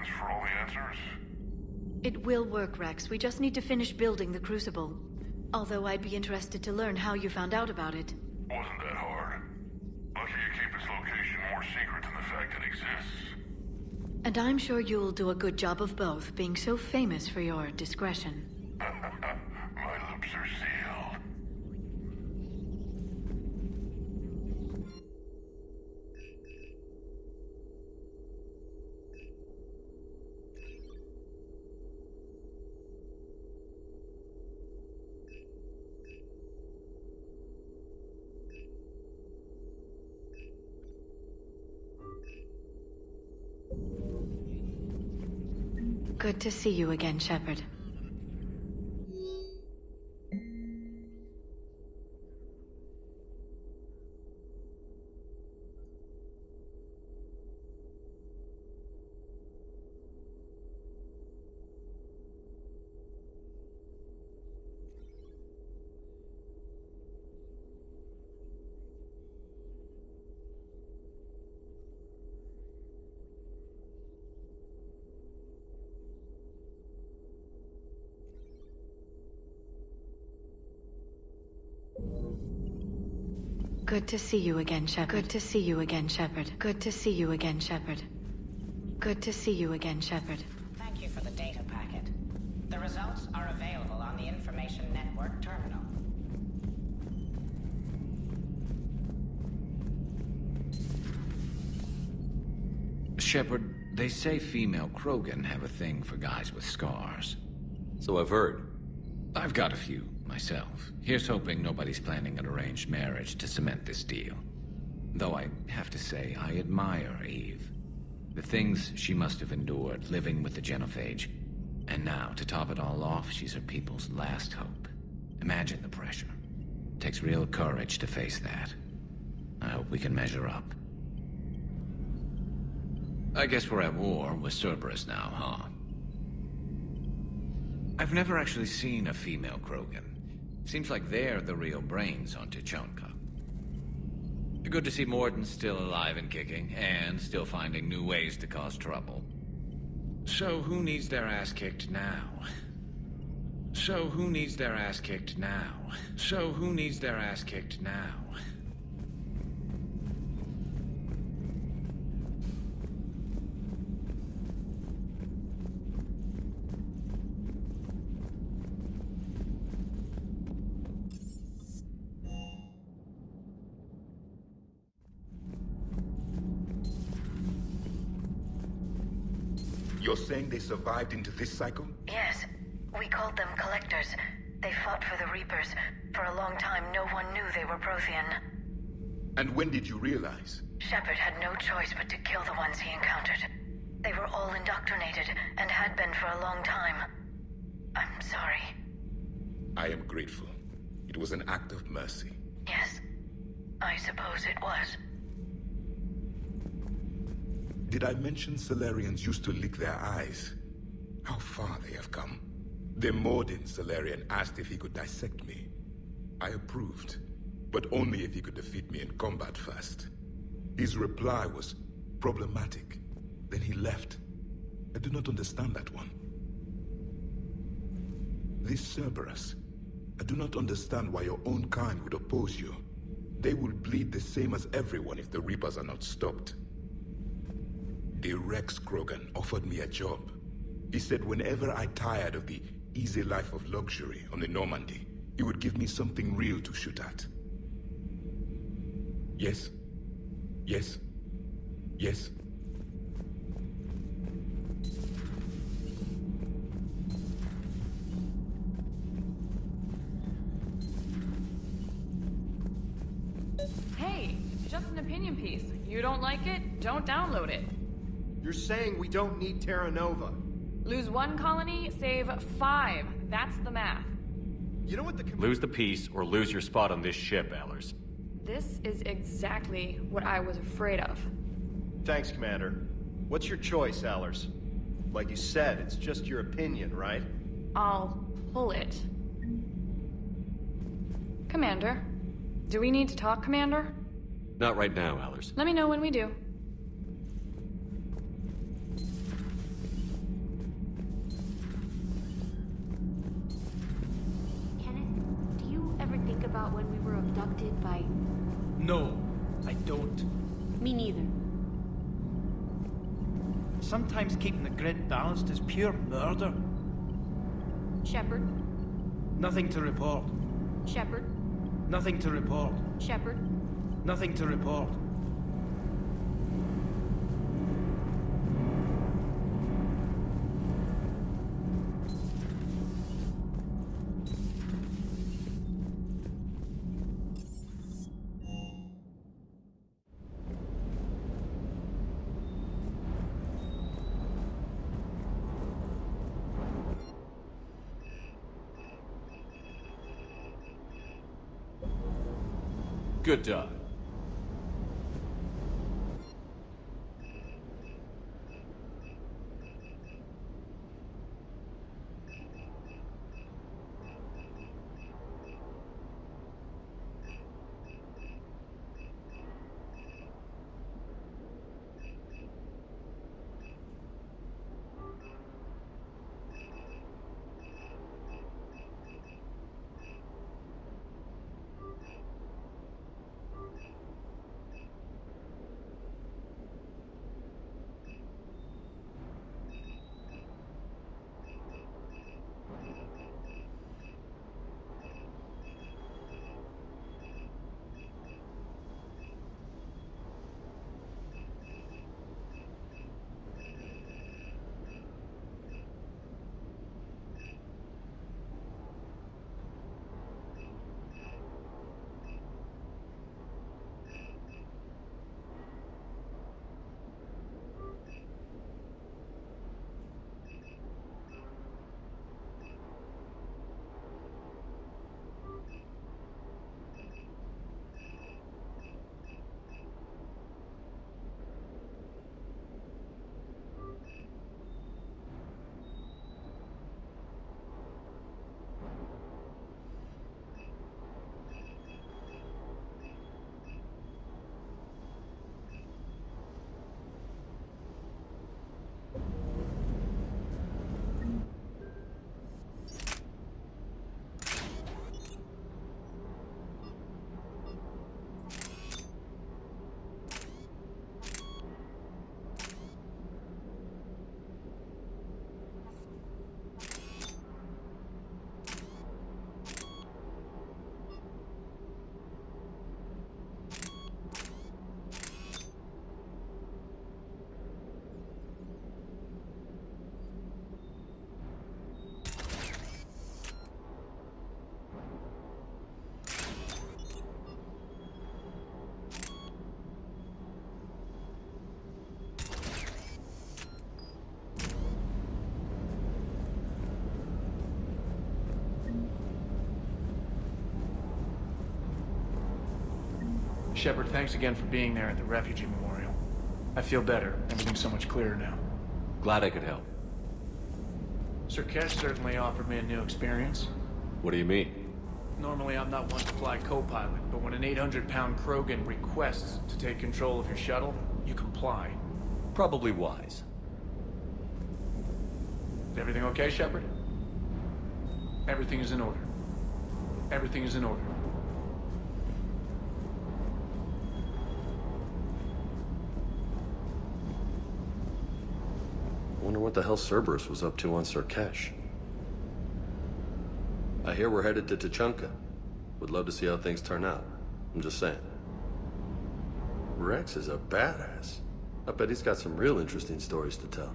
hands for all the answers? It will work, Rex. We just need to finish building the Crucible. Although I'd be interested to learn how you found out about it. Wasn't that hard. Lucky you keep its location more secret than the fact it exists. And I'm sure you'll do a good job of both, being so famous for your discretion. My lips are sealed. Good to see you again, Shepard. Good to see you again, Shepard. Good to see you again, Shepard. Good to see you again, Shepard. Good to see you again, Shepard. Thank you for the data packet. The results are available on the Information Network terminal. Shepard, they say female Krogan have a thing for guys with scars. So I've heard. I've got a few, myself. Here's hoping nobody's planning an arranged marriage to cement this deal. Though I have to say, I admire Eve. The things she must have endured living with the genophage. And now, to top it all off, she's her people's last hope. Imagine the pressure. Takes real courage to face that. I hope we can measure up. I guess we're at war with Cerberus now, huh? I've never actually seen a female Krogan. Seems like they're the real brains on Tuchanka. Good to see Morden's still alive and kicking, and still finding new ways to cause trouble. So who needs their ass kicked now? So who needs their ass kicked now? So who needs their ass kicked now? You're saying they survived into this cycle? Yes. We called them Collectors. They fought for the Reapers. For a long time, no one knew they were Prothean. And when did you realize? Shepard had no choice but to kill the ones he encountered. They were all indoctrinated, and had been for a long time. I'm sorry. I am grateful. It was an act of mercy. Yes. I suppose it was. Did I mention Salarians used to lick their eyes? How far they have come. The Morden Salarian asked if he could dissect me. I approved, but only if he could defeat me in combat first. His reply was problematic. Then he left. I do not understand that one. This Cerberus, I do not understand why your own kind would oppose you. They will bleed the same as everyone if the Reapers are not stopped. The Rex Krogan offered me a job. He said whenever I tired of the easy life of luxury on the Normandy, he would give me something real to shoot at. Yes. Yes. Yes. Hey, it's just an opinion piece. You don't like it? Don't download it. You're saying we don't need Terra Nova. Lose one colony, save 5. That's the math. You know what the... Lose the piece or lose your spot on this ship, Allers. This is exactly what I was afraid of. Thanks, Commander. What's your choice, Allers? Like you said, it's just your opinion, right? I'll pull it. Commander. Do we need to talk, Commander? Not right now, Allers. Let me know when we do. about when we were abducted by... No, I don't. Me neither. Sometimes keeping the grid balanced is pure murder. Shepard? Nothing to report. Shepard? Nothing to report. Shepard? Nothing to report. Good job. Shepard, thanks again for being there at the Refugee Memorial. I feel better. Everything's so much clearer now. Glad I could help. Sir Kesh certainly offered me a new experience. What do you mean? Normally I'm not one to fly co-pilot, but when an 800-pound Krogan requests to take control of your shuttle, you comply. Probably wise. Is everything okay, Shepard? Everything is in order. Everything is in order. I wonder what the hell Cerberus was up to on Sir Kesh. I hear we're headed to Tuchanka. Would love to see how things turn out. I'm just saying. Rex is a badass. I bet he's got some real interesting stories to tell.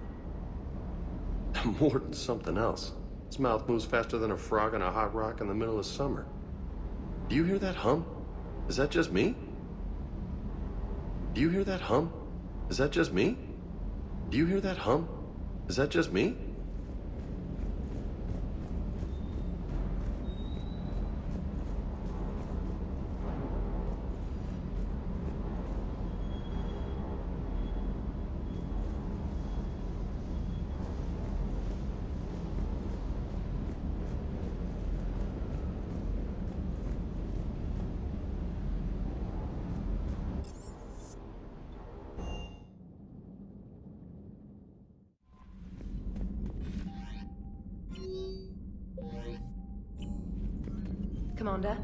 And more than something else. His mouth moves faster than a frog on a hot rock in the middle of summer. Do you hear that hum? Is that just me? Do you hear that hum? Is that just me? Do you hear that hum? Is that just me? Commander?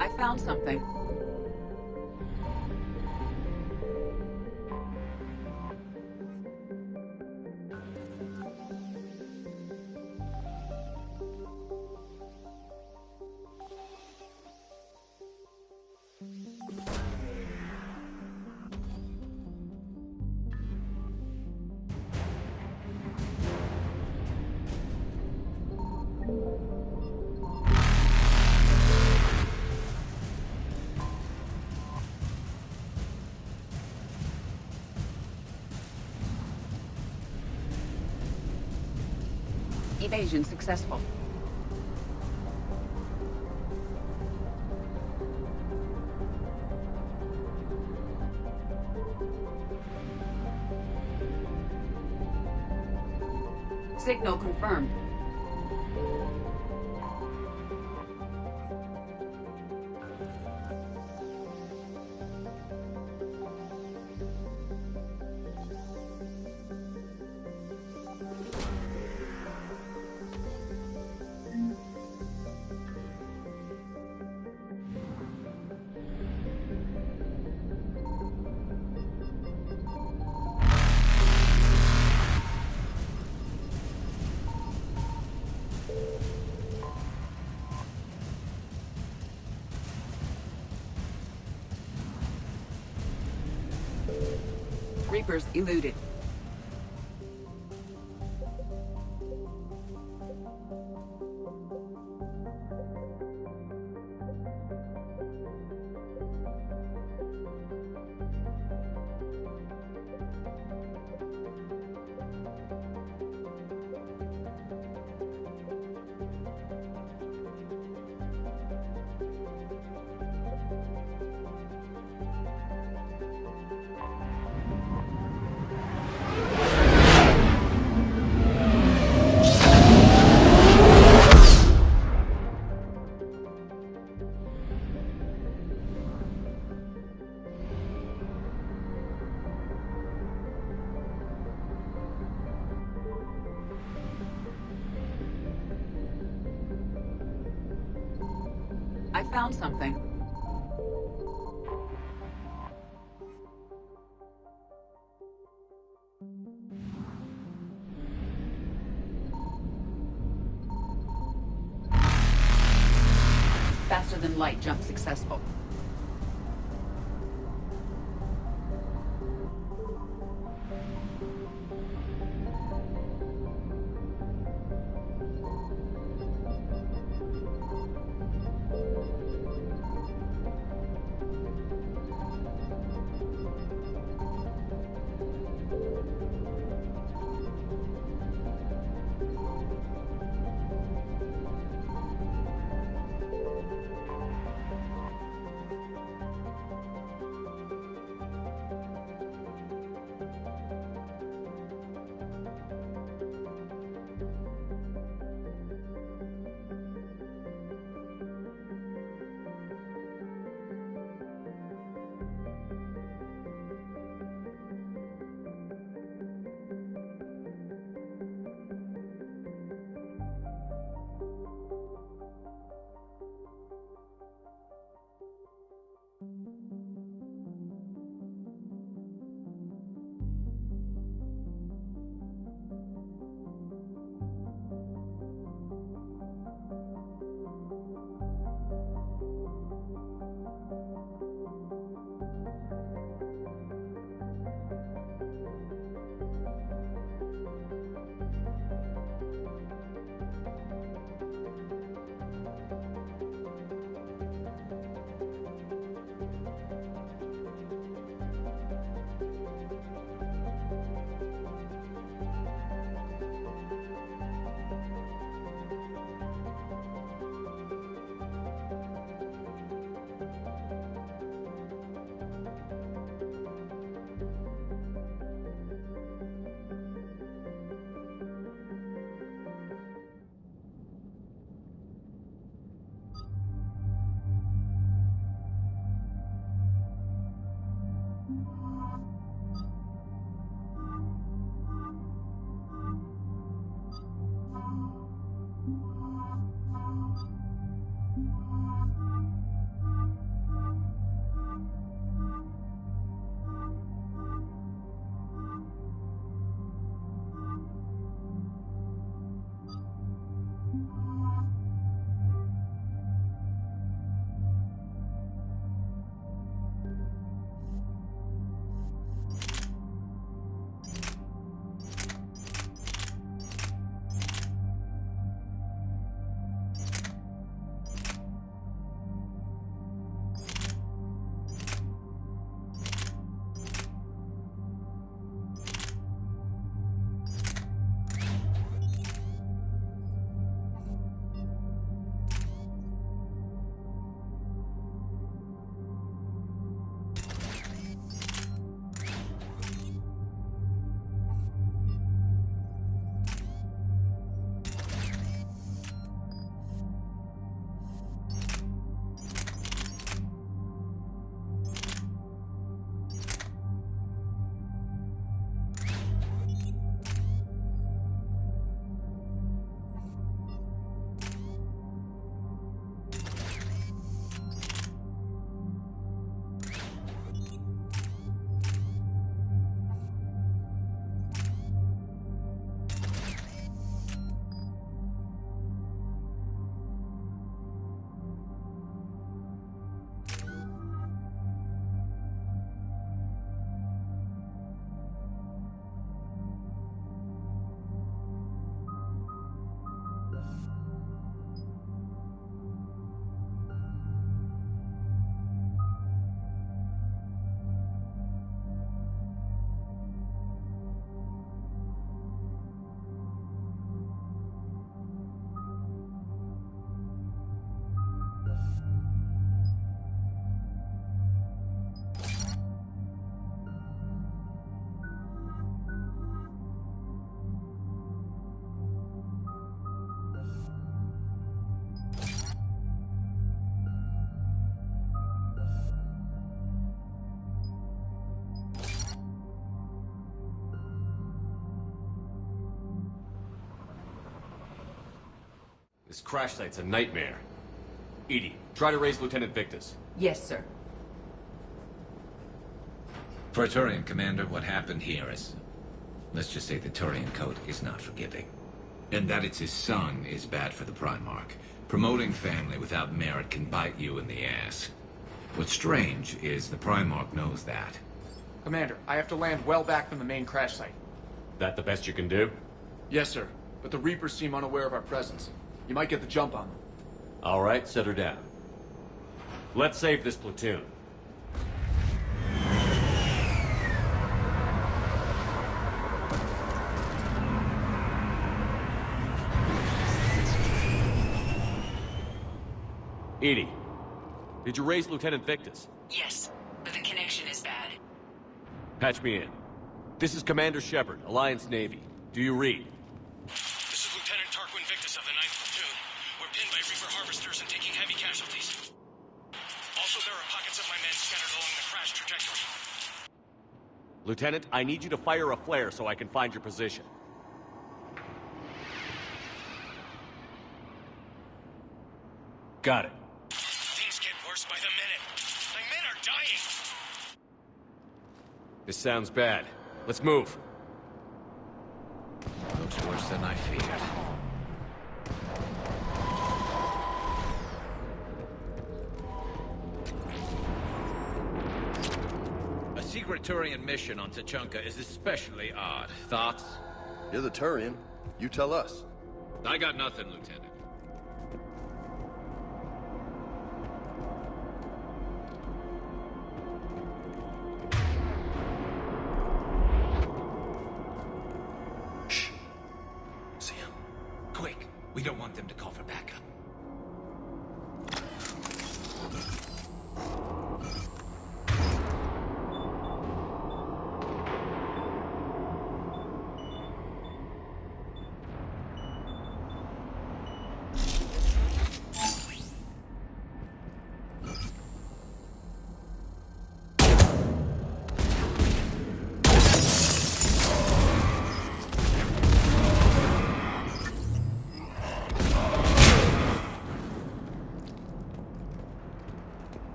I found something. Evasion successful. Signal confirmed. Reapers eluded. I found something. Faster than light jump successful. This crash site's a nightmare. Edie, try to raise Lieutenant Victus. Yes, sir. For a Turian commander, what happened here is... let's just say the Turian code is not forgiving. And that it's his son is bad for the Primarch. Promoting family without merit can bite you in the ass. What's strange is the Primarch knows that. Commander, I have to land well back from the main crash site. That the best you can do? Yes, sir. But the Reapers seem unaware of our presence. You might get the jump on them. All right, set her down. Let's save this platoon. Edie, did you raise Lieutenant Victus? Yes, but the connection is bad. Patch me in. This is Commander Shepard, Alliance Navy. Do you read? This is Lieutenant Tarquin Victus of the 9th Platoon. We're pinned by Reaper harvesters and taking heavy casualties. Also, there are pockets of my men scattered along the crash trajectory. Lieutenant, I need you to fire a flare so I can find your position. Got it. Things get worse by the minute. My men are dying! This sounds bad. Let's move. Looks worse than I feared. A secret Turian mission on Tachanka is especially odd. Thoughts? You're the Turian. You tell us. I got nothing, Lieutenant. We don't want them to call for backup.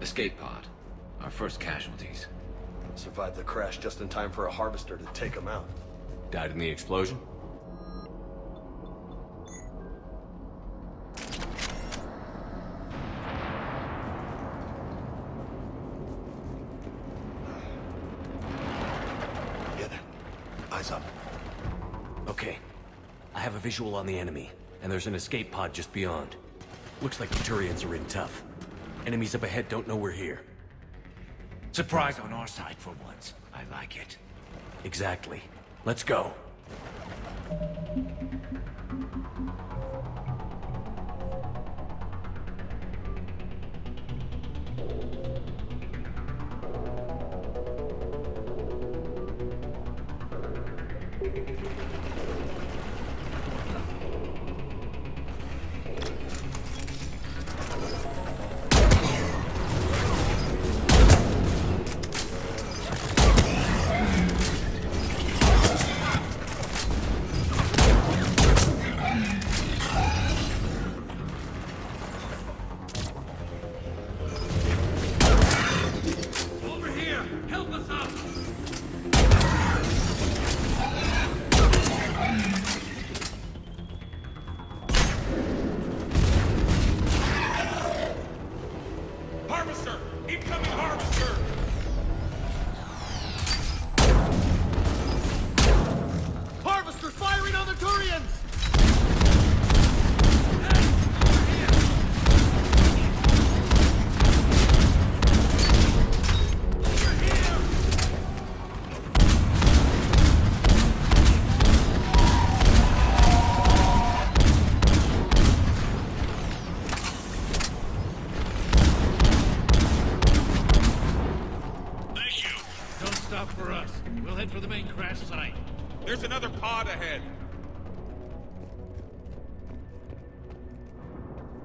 Escape pod. Our first casualties. Survived the crash just in time for a harvester to take them out. Died in the explosion? Get it. Eyes up. Okay. I have a visual on the enemy, and there's an escape pod just beyond. Looks like the Turians are in tough. Enemies up ahead don't know we're here. Surprise on our side for once. I like it. Exactly. Let's go.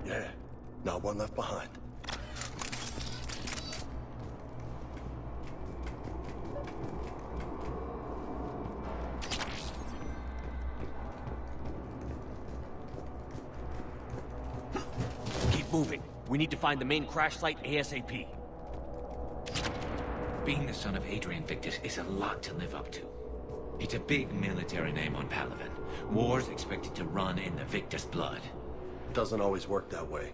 Yeah, not one left behind. Keep moving. We need to find the main crash site ASAP. Being the son of Adrian Victus is a lot to live up to. It's a big military name on Palaven. War's expected to run in the Victus blood. Doesn't always work that way.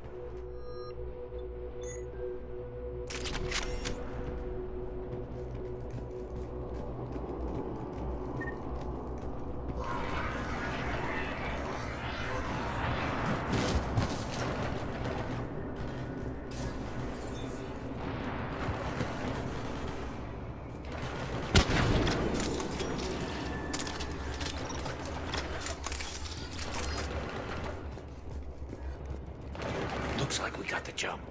Looks like we got the jump.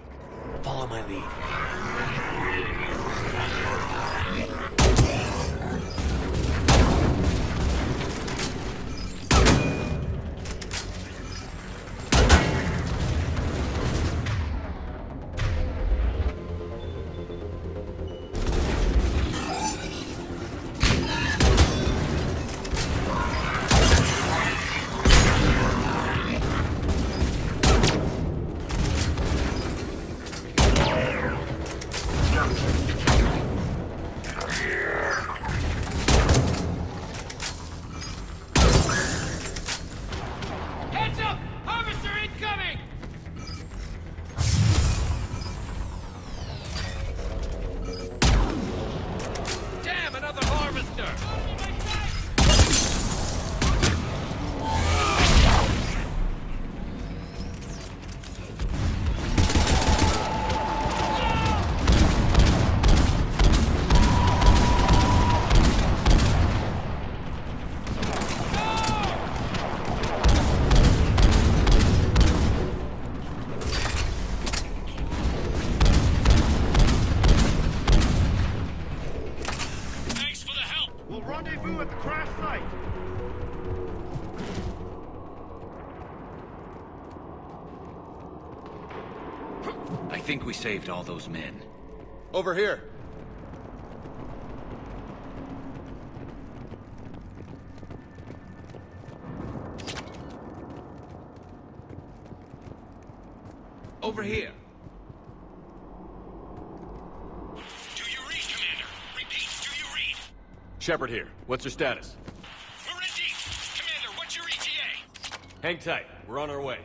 Follow my lead. Heads up! Harvester incoming! Damn, another harvester! Thanks for the help. We'll rendezvous at the crash site. I think we saved all those men. Over here. Over here. Do you read, Commander? Repeat, do you read? Shepard here. What's your status? We're in deep. Commander, what's your ETA? Hang tight. We're on our way.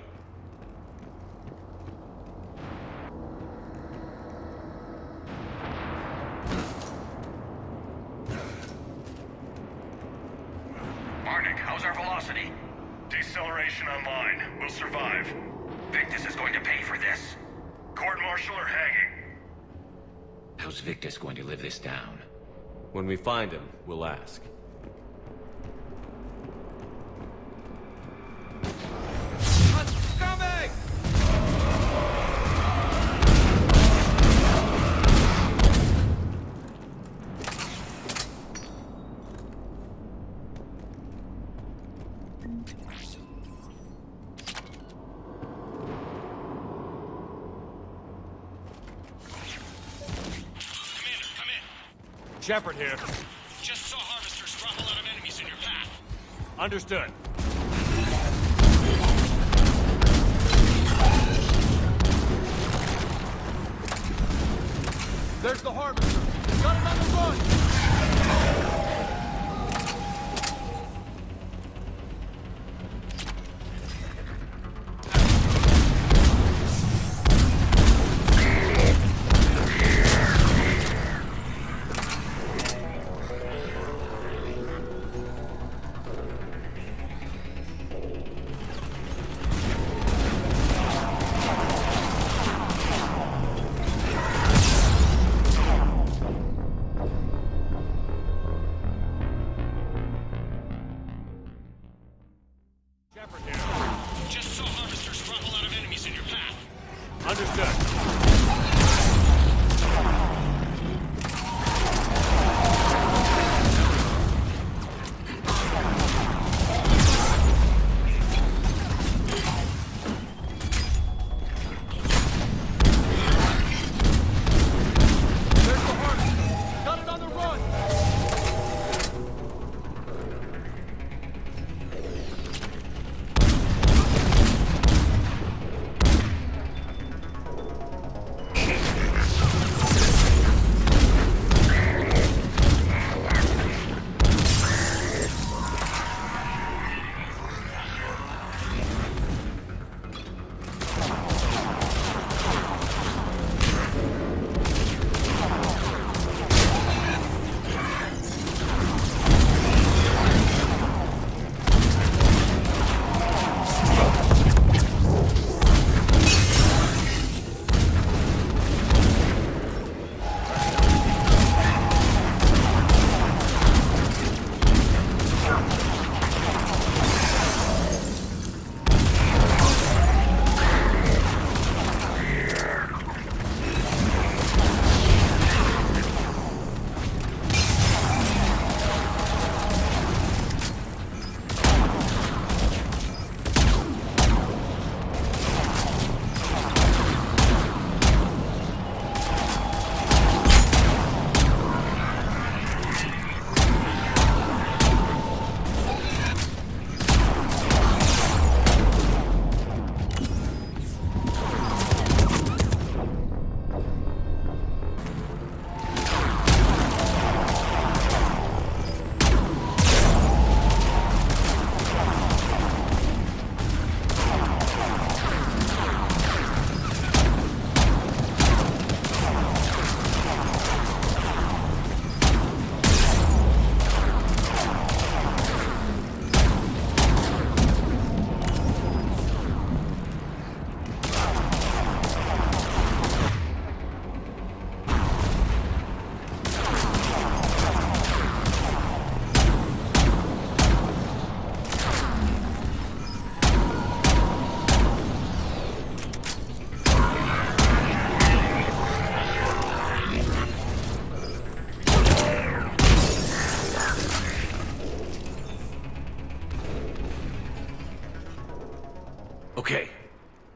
Marnik, how's our velocity? Deceleration online. We'll survive. Victus is going to pay for this. Court-martial or hanging? How's Victus going to live this down? When we find him, we'll ask. Coming! Commander, come in. Shepard here. Just saw harvesters drop a lot of enemies in your path. Understood. There's the harvester. Got him on the run.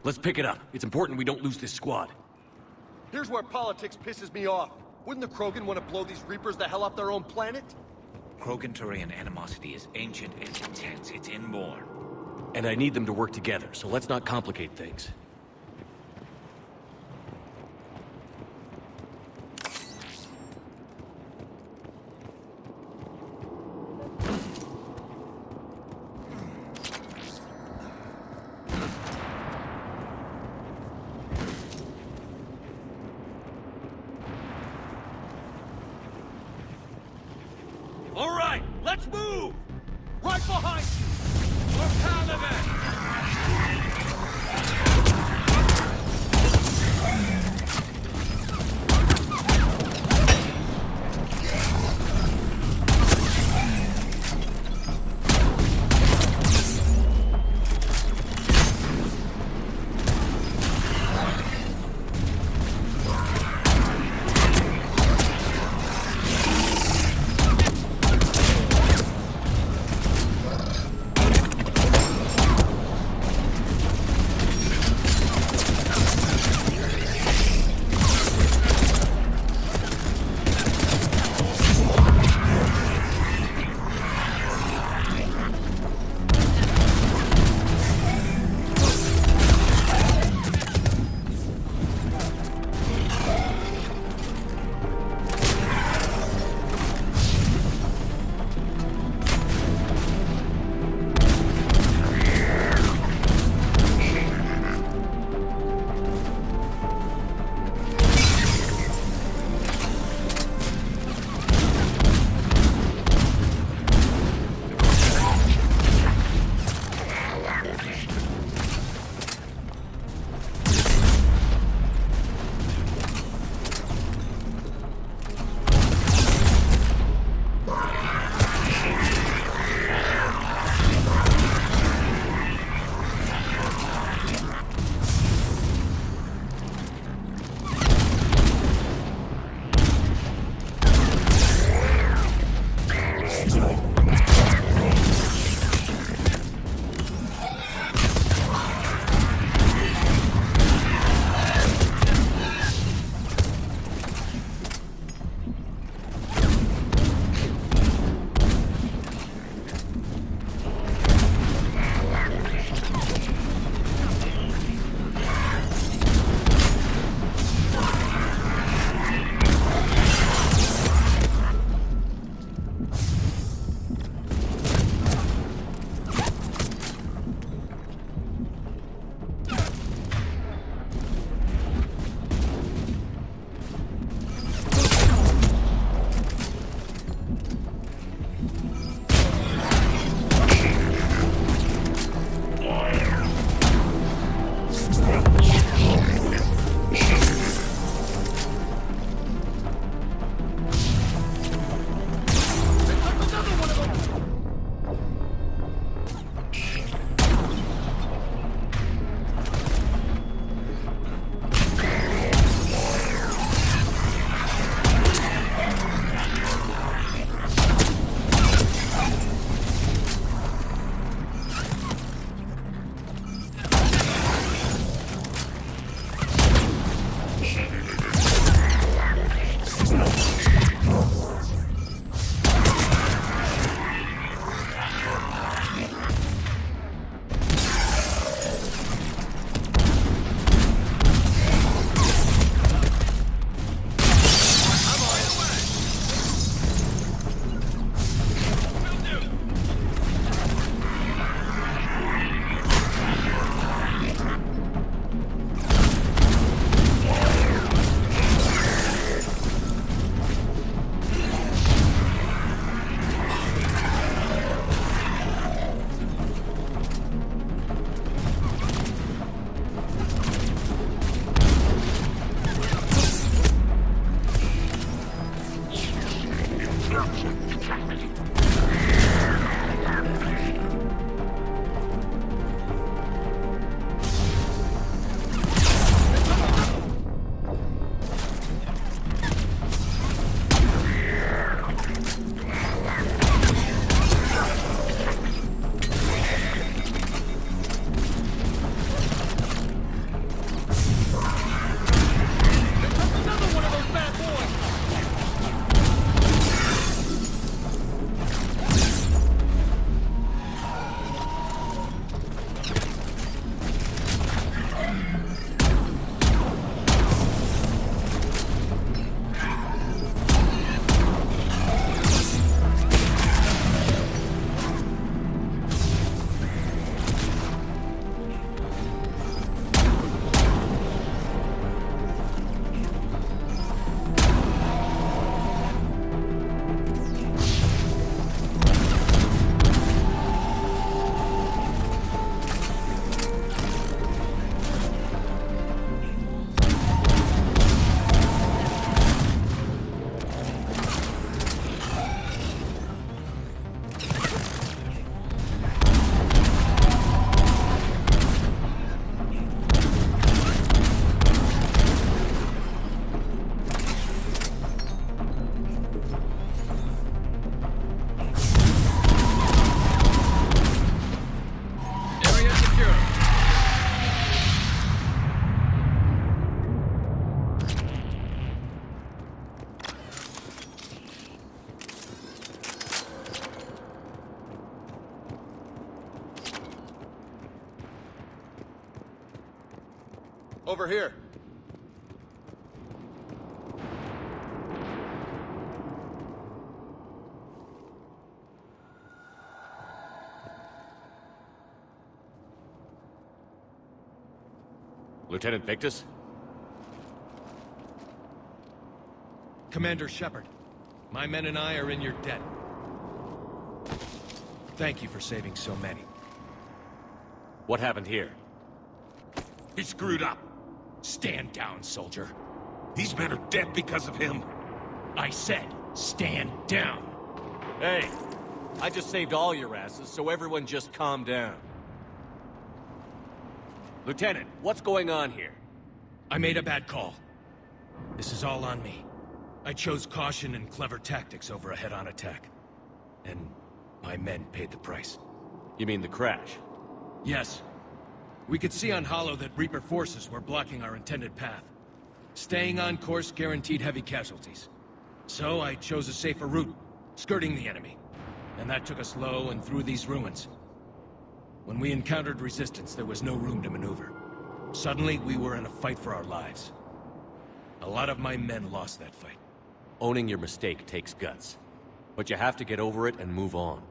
Let's pick it up. It's important we don't lose this squad. Here's where politics pisses me off. Wouldn't the Krogan want to blow these Reapers the hell off their own planet? Krogan-Turian animosity is ancient and intense. It's inborn. And I need them to work together, so let's not complicate things. All right, let's move! Right behind you! We're Taliban! Over here. Lieutenant Victus? Commander Shepard, my men and I are in your debt. Thank you for saving so many. What happened here? He screwed up. Stand down, soldier. These men are dead because of him. I said, stand down. Hey, I just saved all your asses, so everyone just calm down. Lieutenant, what's going on here? I made a bad call. This is all on me. I chose caution and clever tactics over a head-on attack. And my men paid the price. You mean the crash? Yes. We could see on Hollow that Reaper forces were blocking our intended path. Staying on course guaranteed heavy casualties. So I chose a safer route, skirting the enemy. And that took us low and through these ruins. When we encountered resistance, there was no room to maneuver. Suddenly, we were in a fight for our lives. A lot of my men lost that fight. Owning your mistake takes guts. But you have to get over it and move on.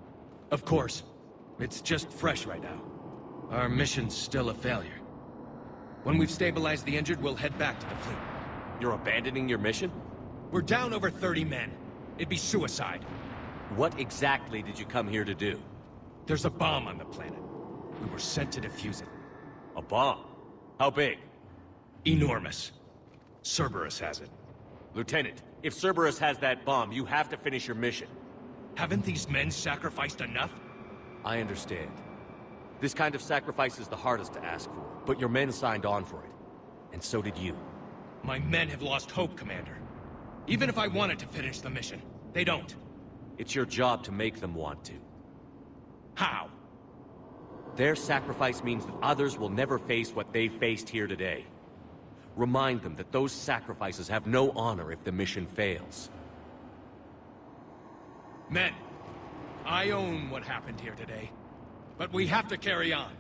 Of course. It's just fresh right now. Our mission's still a failure. When we've stabilized the injured, we'll head back to the fleet. You're abandoning your mission? We're down over 30 men. It'd be suicide. What exactly did you come here to do? There's a bomb on the planet. We were sent to defuse it. A bomb? How big? Enormous. Cerberus has it. Lieutenant, if Cerberus has that bomb, you have to finish your mission. Haven't these men sacrificed enough? I understand. This kind of sacrifice is the hardest to ask for, but your men signed on for it. And so did you. My men have lost hope, Commander. Even if I wanted to finish the mission, they don't. It's your job to make them want to. How? Their sacrifice means that others will never face what they faced here today. Remind them that those sacrifices have no honor if the mission fails. Men, I own what happened here today. But we have to carry on.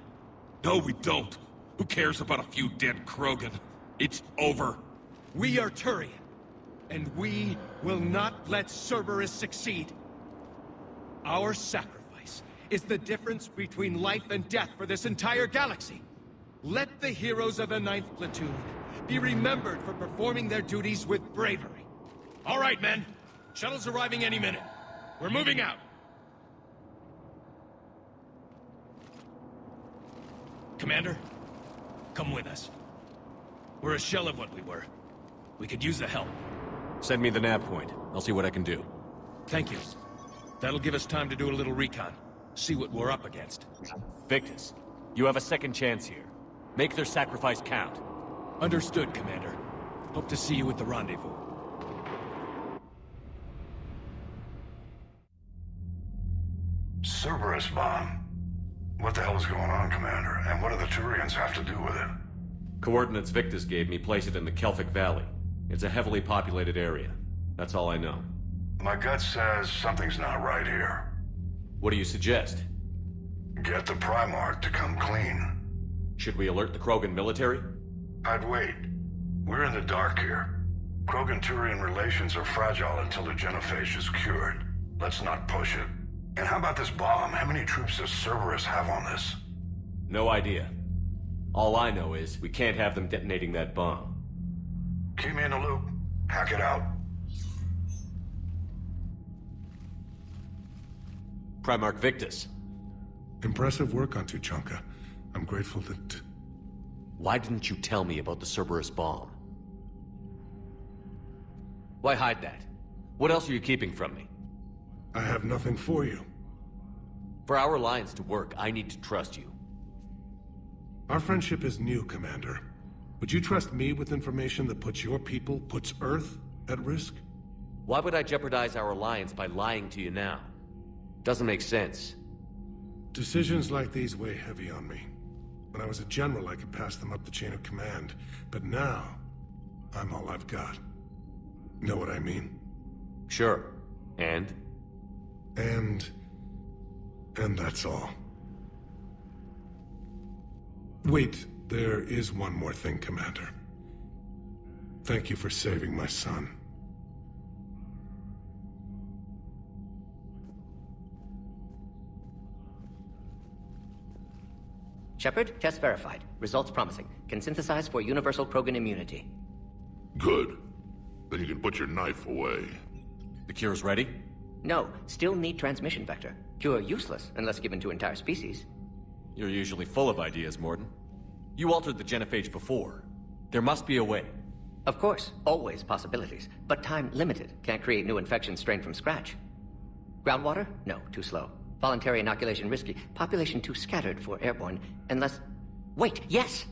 No, we don't. Who cares about a few dead Krogan? It's over. We are Turian, and we will not let Cerberus succeed. Our sacrifice is the difference between life and death for this entire galaxy. Let the heroes of the 9th Platoon be remembered for performing their duties with bravery. All right, men. Shuttle's arriving any minute. We're moving out. Commander, come with us. We're a shell of what we were. We could use the help. Send me the nav point. I'll see what I can do. Thank you. That'll give us time to do a little recon. See what we're up against. Victus, you have a second chance here. Make their sacrifice count. Understood, Commander. Hope to see you at the rendezvous. Cerberus bomb. What the hell is going on, Commander? And what do the Turians have to do with it? Coordinates Victus gave me place it in the Kelphic Valley. It's a heavily populated area. That's all I know. My gut says something's not right here. What do you suggest? Get the Primarch to come clean. Should we alert the Krogan military? I'd wait. We're in the dark here. Krogan-Turian relations are fragile until the genophage is cured. Let's not push it. And how about this bomb? How many troops does Cerberus have on this? No idea. All I know is we can't have them detonating that bomb. Keep me in the loop. Hack it out. Primarch Victus. Impressive work on Tuchanka. I'm grateful that... Why didn't you tell me about the Cerberus bomb? Why hide that? What else are you keeping from me? I have nothing for you. For our alliance to work, I need to trust you. Our friendship is new, Commander. Would you trust me with information that puts your people, puts Earth, at risk? Why would I jeopardize our alliance by lying to you now? Doesn't make sense. Decisions like these weigh heavy on me. When I was a general, I could pass them up the chain of command. But now, I'm all I've got. Know what I mean? Sure. And that's all. Wait, There is one more thing, Commander. Thank you for saving my son. Shepard, test verified. Results promising. Can synthesize for universal Krogan immunity. Good. Then you can put your knife away. The cure's ready? No, still need transmission vector. Cure useless unless given to entire species. You're usually full of ideas, Morden. You altered the genophage before. There must be a way. Of course, always possibilities, but time limited. Can't create new infection strain from scratch. Groundwater? No, too slow. Voluntary inoculation risky. Population too scattered for airborne, unless... Wait, yes!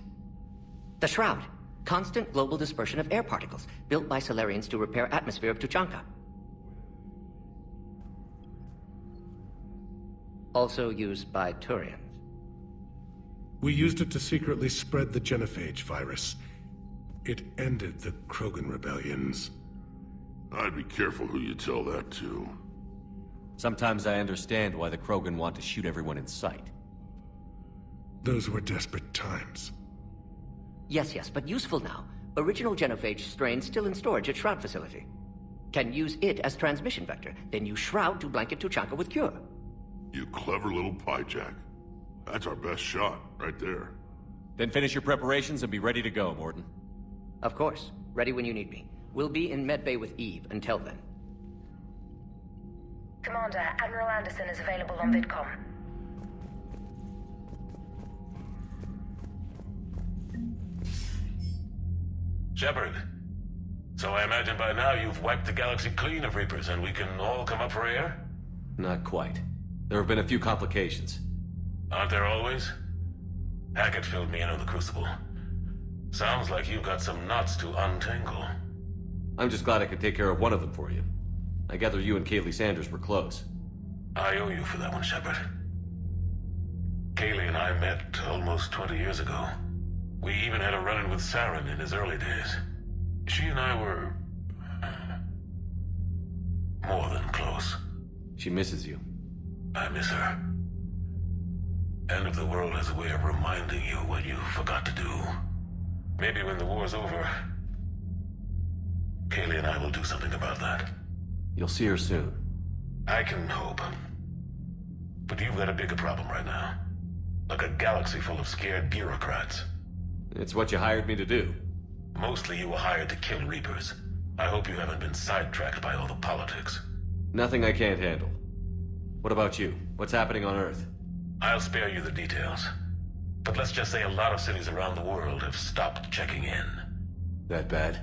The Shroud. Constant global dispersion of air particles, built by Solarians to repair atmosphere of Tuchanka. Also used by Turians. We used it to secretly spread the genophage virus. It ended the Krogan rebellions. I'd be careful who you tell that to. Sometimes I understand why the Krogan want to shoot everyone in sight. Those were desperate times. Yes, but useful now. Original genophage strain still in storage at Shroud facility. Can use it as transmission vector, then use Shroud to blanket Tuchanka with cure. You clever little pyjack. That's our best shot, right there. Then finish your preparations and be ready to go, Morden. Of course. Ready when you need me. We'll be in medbay with Eve until then. Commander, Admiral Anderson is available on VidCom. Shepard. So I imagine by now you've wiped the galaxy clean of Reapers and we can all come up for air? Not quite. There have been a few complications. Aren't there always? Hackett filled me in on the Crucible. Sounds like you've got some knots to untangle. I'm just glad I could take care of one of them for you. I gather you and Kaylee Sanders were close. I owe you for that one, Shepard. Kaylee and I met almost 20 years ago. We even had a run-in with Saren in his early days. She and I were... more than close. She misses you. I miss her. End of the world has a way of reminding you what you forgot to do. Maybe when the war's over, Kaylee and I will do something about that. You'll see her soon. I can hope. But you've got a bigger problem right now. Like a galaxy full of scared bureaucrats. It's what you hired me to do. Mostly you were hired to kill Reapers. I hope you haven't been sidetracked by all the politics. Nothing I can't handle. What about you? What's happening on Earth? I'll spare you the details. But let's just say a lot of cities around the world have stopped checking in. That bad?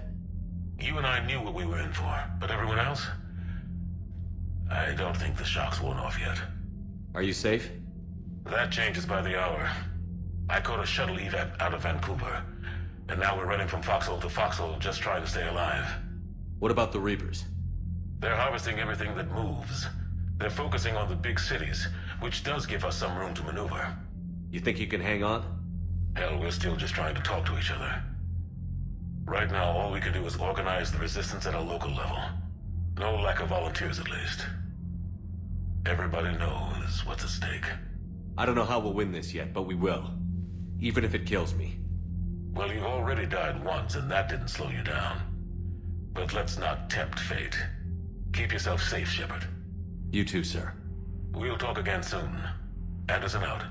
You and I knew what we were in for, but everyone else? I don't think the shock's worn off yet. Are you safe? That changes by the hour. I caught a shuttle evap out of Vancouver, and now we're running from foxhole to foxhole just trying to stay alive. What about the Reapers? They're harvesting everything that moves. They're focusing on the big cities, which does give us some room to maneuver. You think you can hang on? Hell, we're still just trying to talk to each other. Right now, all we can do is organize the resistance at a local level. No lack of volunteers, at least. Everybody knows what's at stake. I don't know how we'll win this yet, but we will. Even if it kills me. Well, you've already died once, and that didn't slow you down. But let's not tempt fate. Keep yourself safe, Shepard. You too, sir. We'll talk again soon. Anderson out.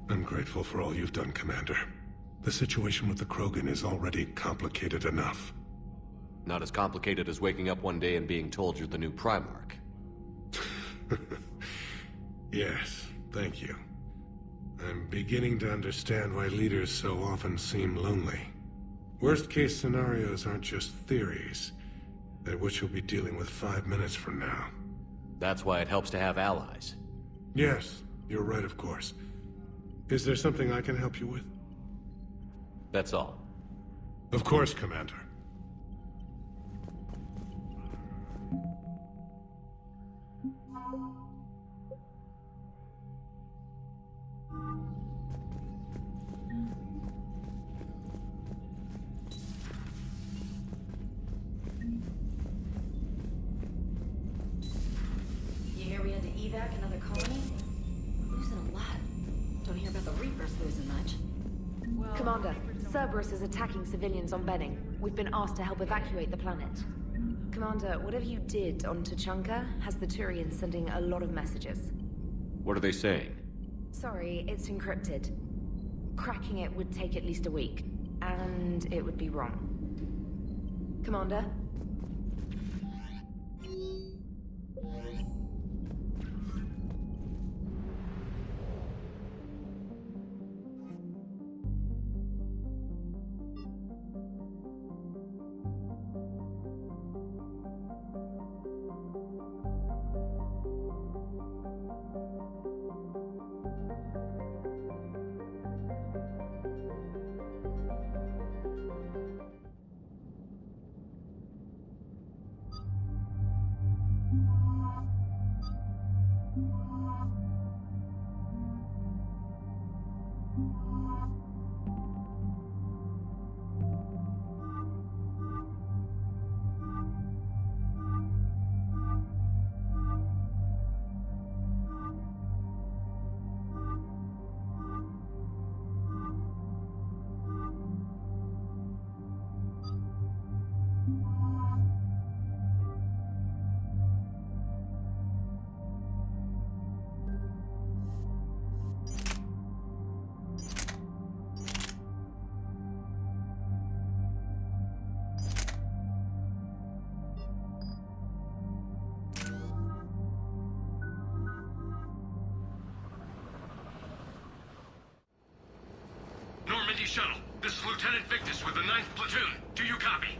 I'm grateful for all you've done, Commander. The situation with the Krogan is already complicated enough. Not as complicated as waking up one day and being told you're the new Primarch. Yes, thank you. I'm beginning to understand why leaders so often seem lonely. Worst-case scenarios aren't just theories. They're what you'll be dealing with 5 minutes from now. That's why it helps to have allies. Yes, you're right, of course. Is there something I can help you with? That's all. Of course, Commander. evac another colony? We're losing a lot. Don't hear about the Reapers losing much. Well, Commander, Cerberus is attacking civilians on Benning. We've been asked to help evacuate the planet. Commander, whatever you did on Tuchanka has the Turians sending a lot of messages. What are they saying? Sorry, it's encrypted. Cracking it would take at least a week, and it would be wrong. Commander? Shuttle. This is Lieutenant Victus with the 9th Platoon. Do you copy?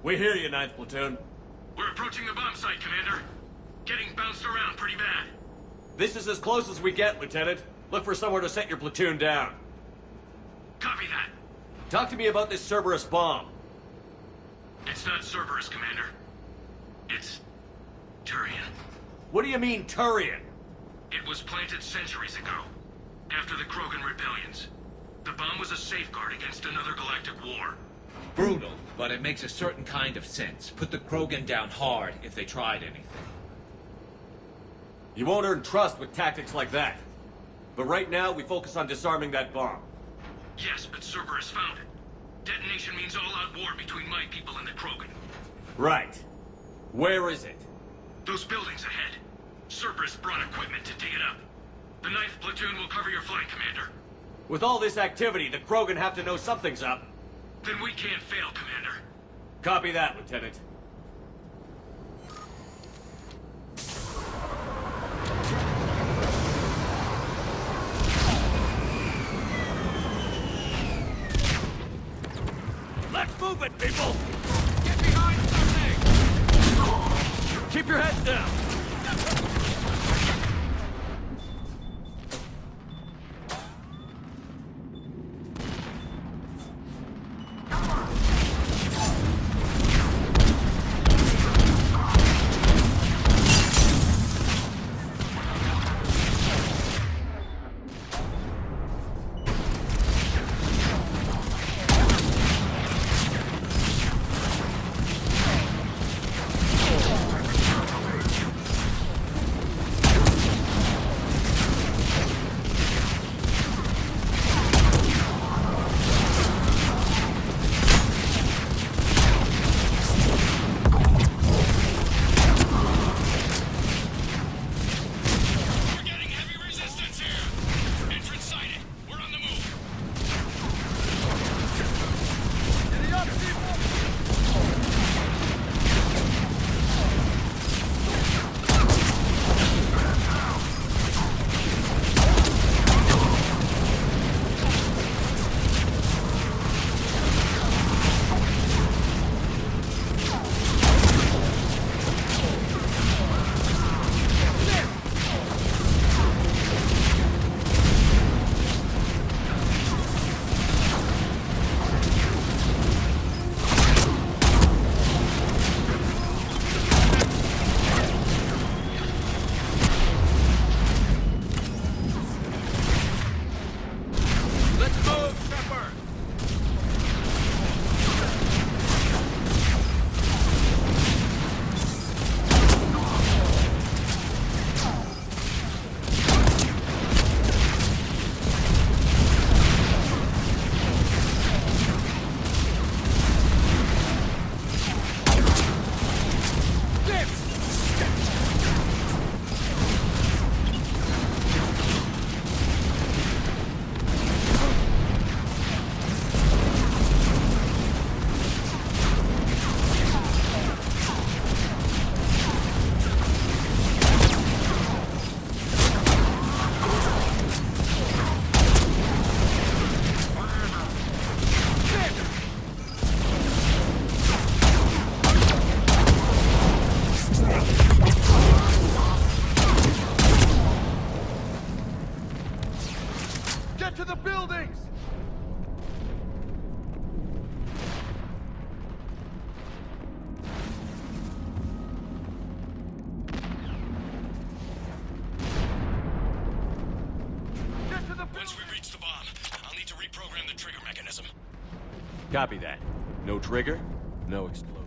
We hear you, 9th Platoon. We're approaching the bomb site, Commander. Getting bounced around pretty bad. This is as close as we get, Lieutenant. Look for somewhere to set your platoon down. Copy that. Talk to me about this Cerberus bomb. It's not Cerberus, Commander. It's Turian. What do you mean, Turian? It was planted centuries ago, after the Krogan rebellions. The bomb was a safeguard against another galactic war. Brutal, but it makes a certain kind of sense. Put the Krogan down hard if they tried anything. You won't earn trust with tactics like that. But right now, we focus on disarming that bomb. Yes, but Cerberus found it. Detonation means all-out war between my people and the Krogan. Right. Where is it? Those buildings ahead. Cerberus brought equipment to dig it up. The 9th Platoon will cover your flank, Commander. With all this activity, the Krogan have to know something's up. Then we can't fail, Commander. Copy that, Lieutenant. Let's move it, people! Get behind something! Keep your heads down! Get to the buildings! Once we reach the bomb, I'll need to reprogram the trigger mechanism. Copy that. No trigger, no explosion.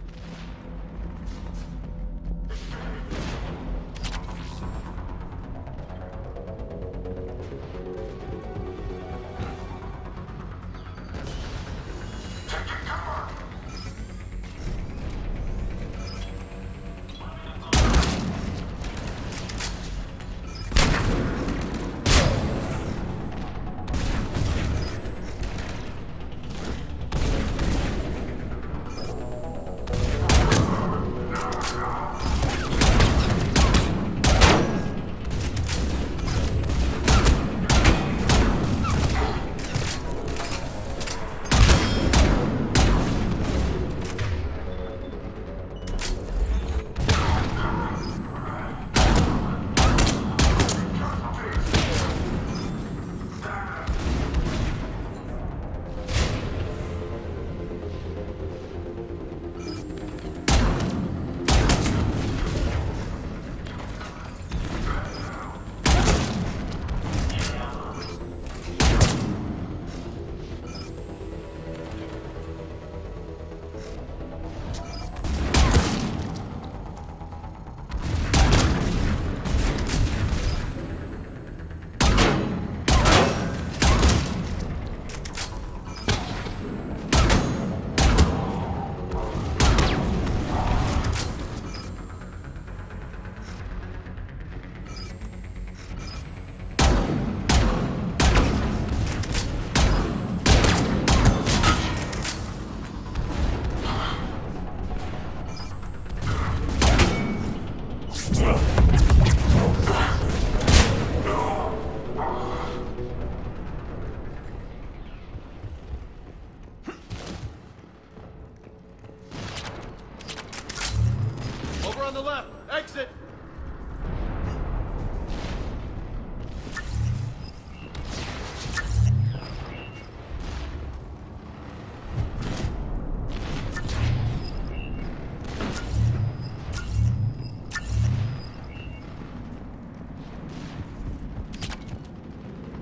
Over on the left! Exit!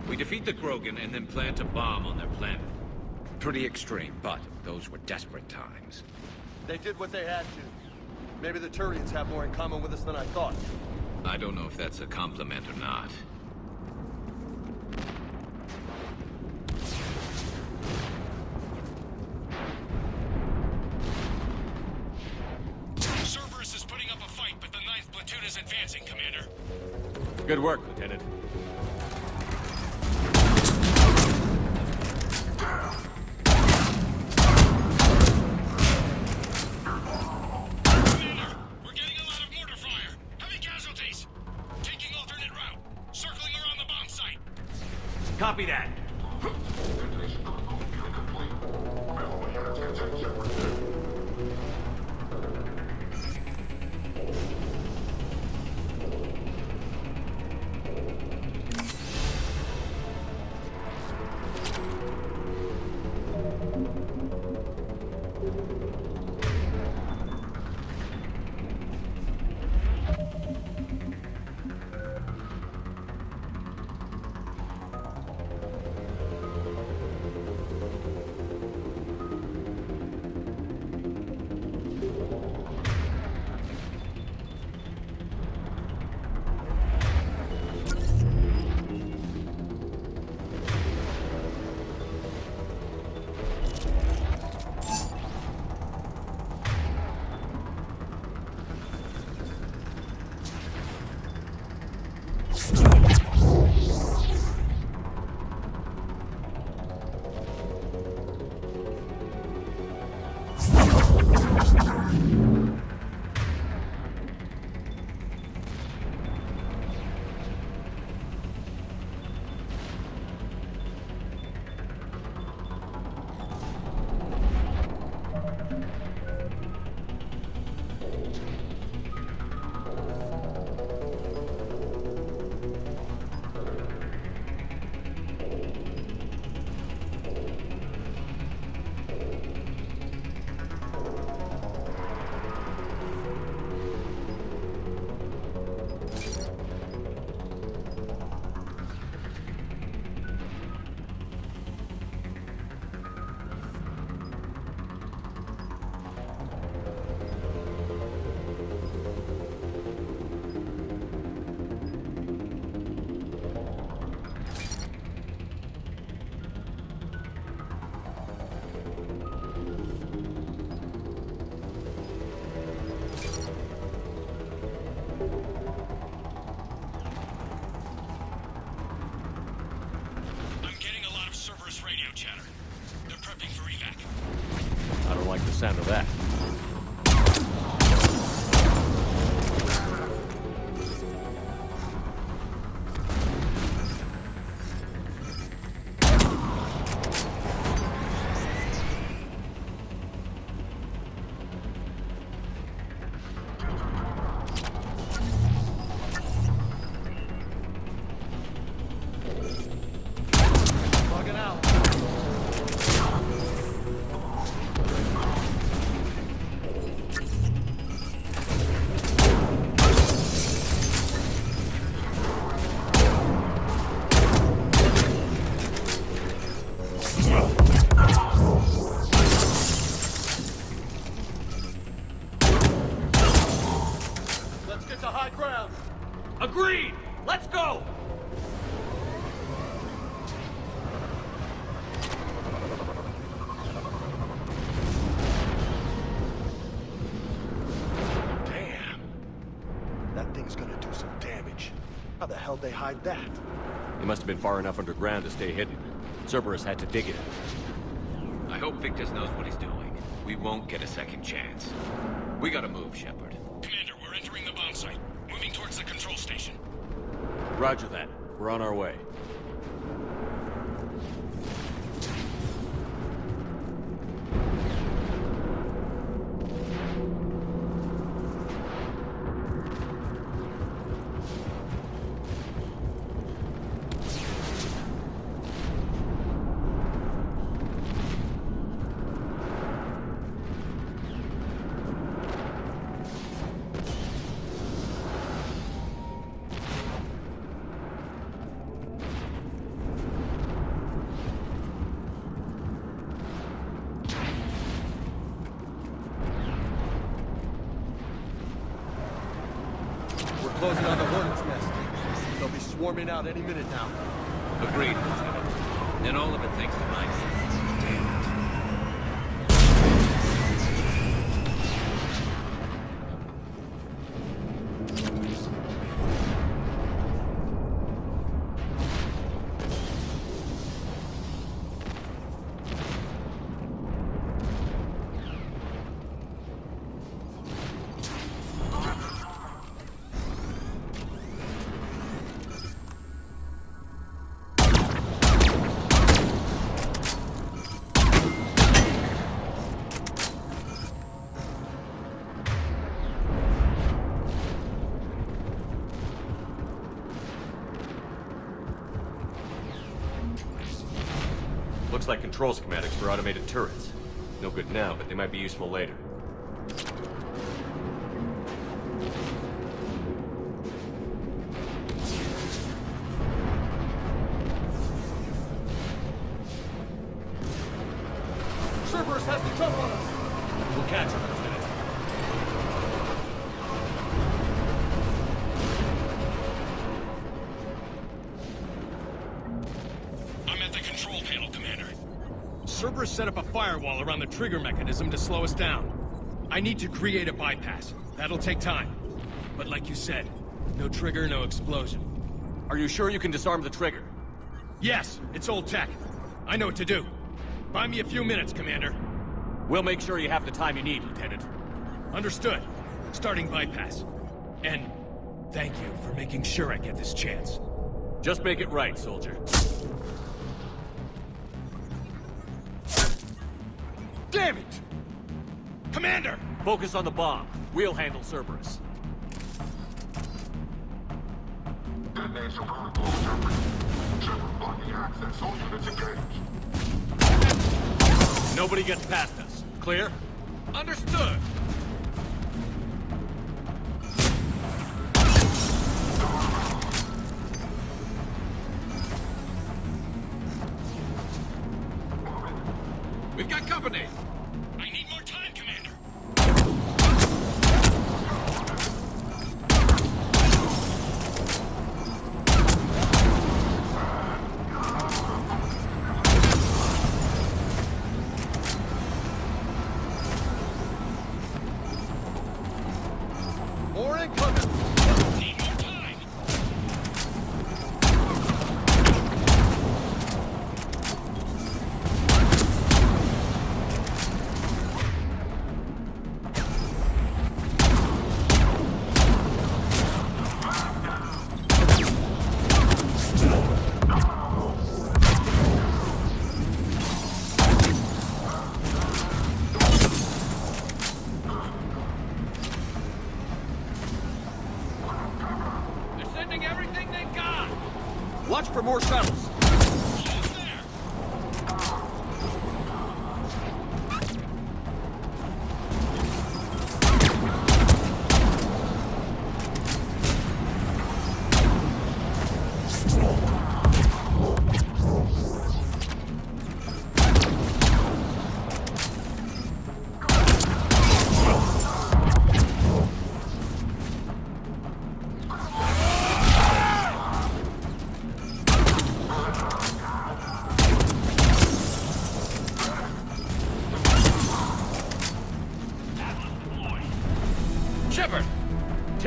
We defeat the Krogan and then plant a bomb on their planet. Pretty extreme, but those were desperate times. They did what they had to. Maybe the Turians have more in common with us than I thought. I don't know if that's a compliment or not. Cerberus is putting up a fight, but the 9th platoon is advancing, Commander. Good work, Lieutenant. Copy that. sound of that. Agreed! Let's go! Damn. That thing's gonna do some damage. How the hell they hide that? It must have been far enough underground to stay hidden. Cerberus had to dig it. I hope Victus knows what he's doing. We won't get a second chance. We gotta move, Shepard. Commander, we're entering the bomb site. Moving towards the control station. Roger that. We're on our way. Closing on the hornet's nest. They'll be swarming out any minute now. Agreed, Lieutenant. And all of it thanks to my Damn it. Looks like control schematics for automated turrets. No good now, but they might be useful later. Cerberus has the jump on us! We'll catch him, Lieutenant. I'm at the control panel, Commander. Cerberus set up a firewall around the trigger mechanism to slow us down. I need to create a bypass. That'll take time. But like you said, no trigger, no explosion. Are you sure you can disarm the trigger? Yes, it's old tech. I know what to do. Buy me a few minutes, Commander. We'll make sure you have the time you need, Lieutenant. Understood. Starting bypass. And thank you for making sure I get this chance. Just make it right, soldier. Damn it! Commander! Focus on the bomb. We'll handle Cerberus. Detonation protocol, Shepard. Shepard blocking access. All units engaged. Nobody gets past us. Clear? Understood! We've got company! I need more time, Commander. More incoming! Need more time.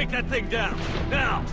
Take that thing down, now!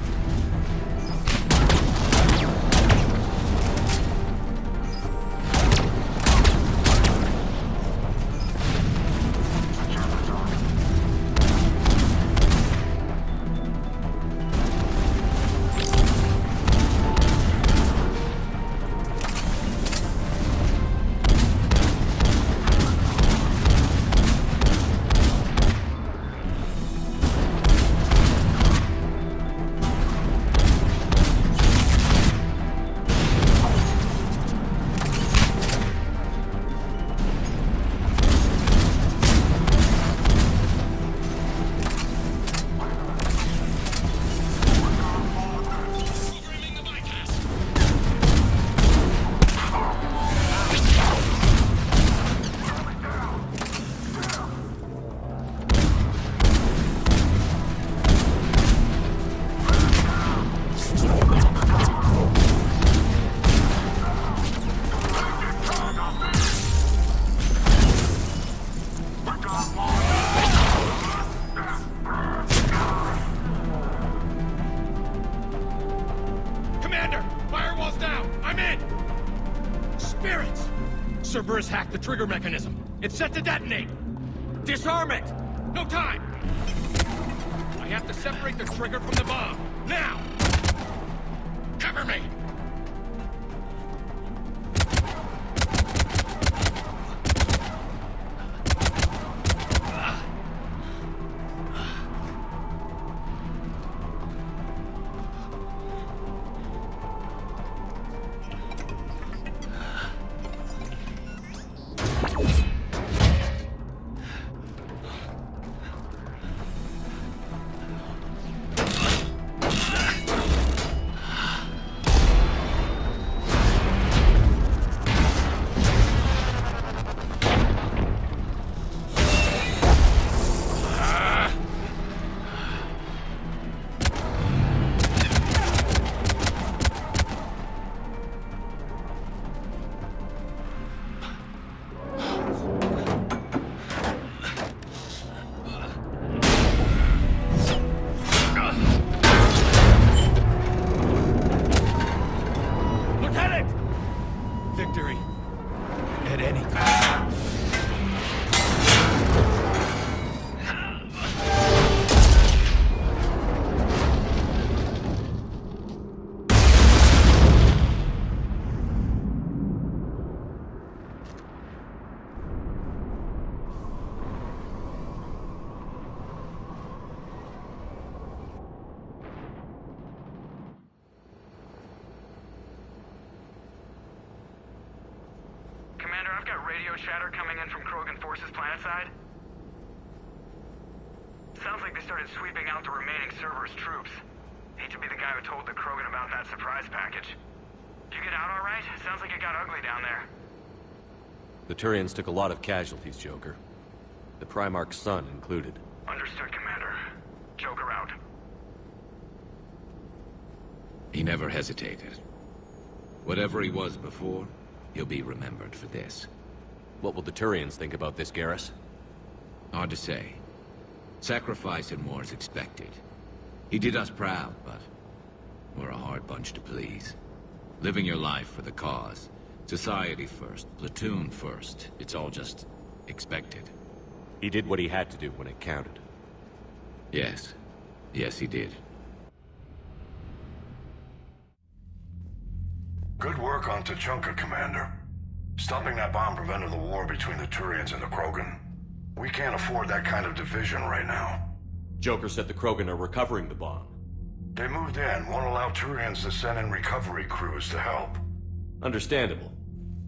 Cerberus hacked the trigger mechanism. It's set to detonate. Disarm it! No time! I have to separate the trigger from the bomb. Now! Cover me! Radio chatter coming in from Krogan forces planetside. Sounds like they started sweeping out the remaining Cerberus troops. Hate to be the guy who told the Krogan about that surprise package. Did you get out all right? Sounds like it got ugly down there. The Turians took a lot of casualties, Joker. The Primarch's son included. Understood, Commander. Joker out. He never hesitated. Whatever he was before, he'll be remembered for this. What will the Turians think about this, Garrus? Hard to say. Sacrifice and more is expected. He did us proud, but we're a hard bunch to please. Living your life for the cause. Society first, platoon first. It's all just expected. He did what he had to do when it counted. Yes. Yes, he did. Good work on Tuchanka, Commander. Stopping that bomb prevented the war between the Turians and the Krogan. We can't afford that kind of division right now. Joker said the Krogan are recovering the bomb. They moved in, won't allow Turians to send in recovery crews to help. Understandable.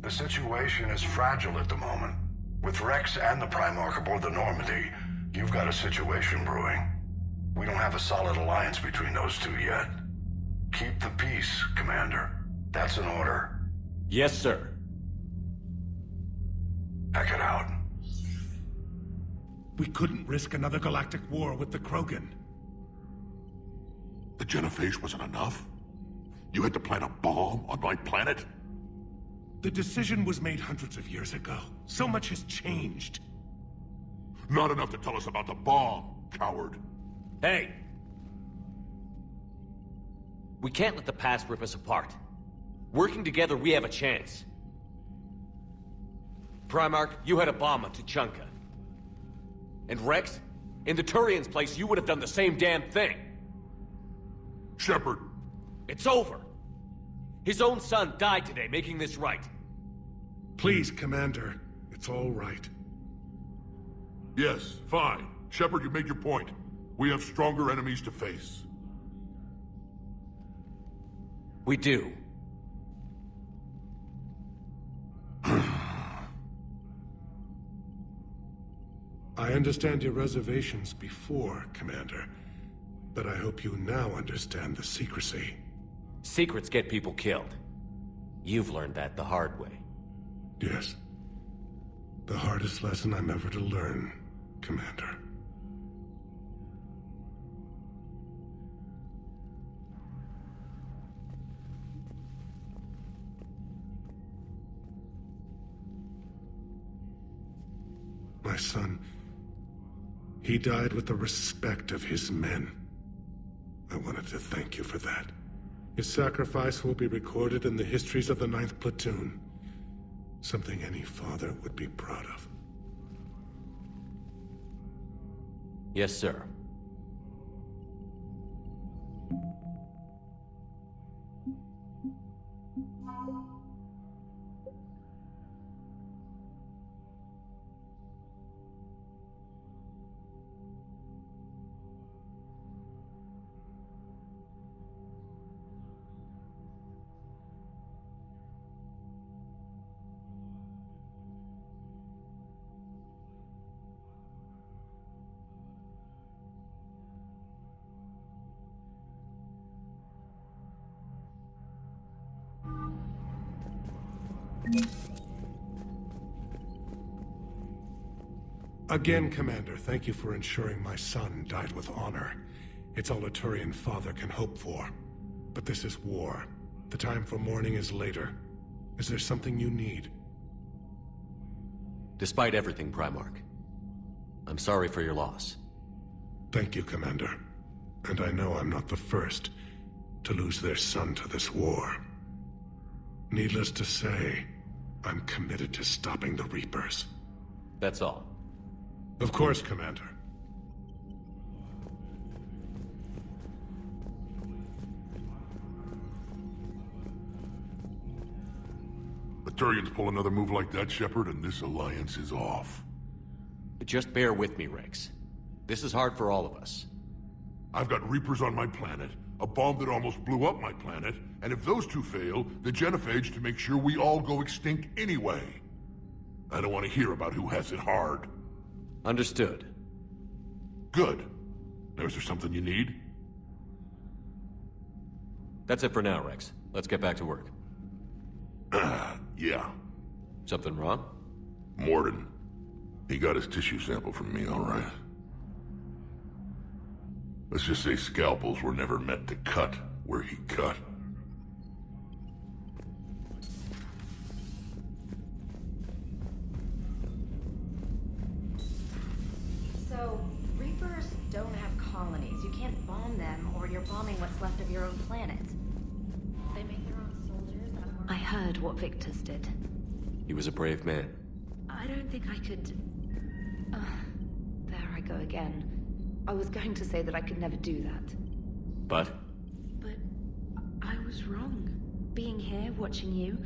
The situation is fragile at the moment. With Rex and the Primarch aboard the Normandy, you've got a situation brewing. We don't have a solid alliance between those two yet. Keep the peace, Commander. That's an order. Yes, sir. Pack it out. We couldn't risk another galactic war with the Krogan. The genophage wasn't enough? You had to plant a bomb on my planet? The decision was made hundreds of years ago. So much has changed. Not enough to tell us about the bomb, coward. Hey! We can't let the past rip us apart. Working together, we have a chance. Primarch, you had a bomb on Tuchanka. And Rex, in the Turian's place, you would have done the same damn thing. Shepard. It's over. His own son died today, making this right. Please, Commander. It's all right. Yes, fine. Shepard, you made your point. We have stronger enemies to face. We do. I understand your reservations before, Commander. But I hope you now understand the secrecy. Secrets get people killed. You've learned that the hard way. Yes. The hardest lesson I'm ever to learn, Commander. My son, he died with the respect of his men. I wanted to thank you for that. His sacrifice will be recorded in the histories of the 9th Platoon. Something any father would be proud of. Yes, sir. Again, Commander, thank you for ensuring my son died with honor. It's all a Turian father can hope for. But this is war. The time for mourning is later. Is there something you need? Despite everything, Primarch, I'm sorry for your loss. Thank you, Commander. And I know I'm not the first to lose their son to this war. Needless to say, I'm committed to stopping the Reapers. That's all. Of course, Commander. The Turians pull another move like that, Shepard, and this alliance is off. Just bear with me, Rex. This is hard for all of us. I've got Reapers on my planet, a bomb that almost blew up my planet, and if those two fail, the genophage to make sure we all go extinct anyway. I don't want to hear about who has it hard. Understood. Good. Now, is there something you need? That's it for now, Rex. Let's get back to work. Yeah. Something wrong? Morden. He got his tissue sample from me, all right. Let's just say scalpels were never meant to cut where he cut. So, Reapers don't have colonies. You can't bomb them, or you're bombing what's left of your own planet. They make their own soldiers that are... I heard what Victor's did. He was a brave man. I don't think I could... there I go again. I was going to say that I could never do that. But? But I was wrong. Being here, watching you,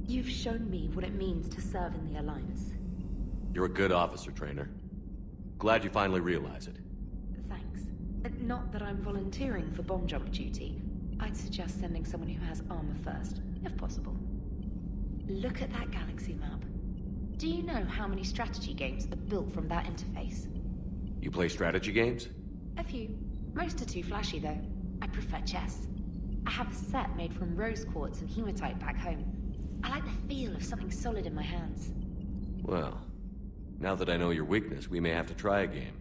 you've shown me what it means to serve in the Alliance. You're a good officer, Trainer. Glad you finally realize it. Thanks. Not that I'm volunteering for bomb jump duty. I'd suggest sending someone who has armor first, if possible. Look at that galaxy map. Do you know how many strategy games are built from that interface? You play strategy games? A few. Most are too flashy, though. I prefer chess. I have a set made from rose quartz and hematite back home. I like the feel of something solid in my hands. Well, now that I know your weakness, we may have to try a game.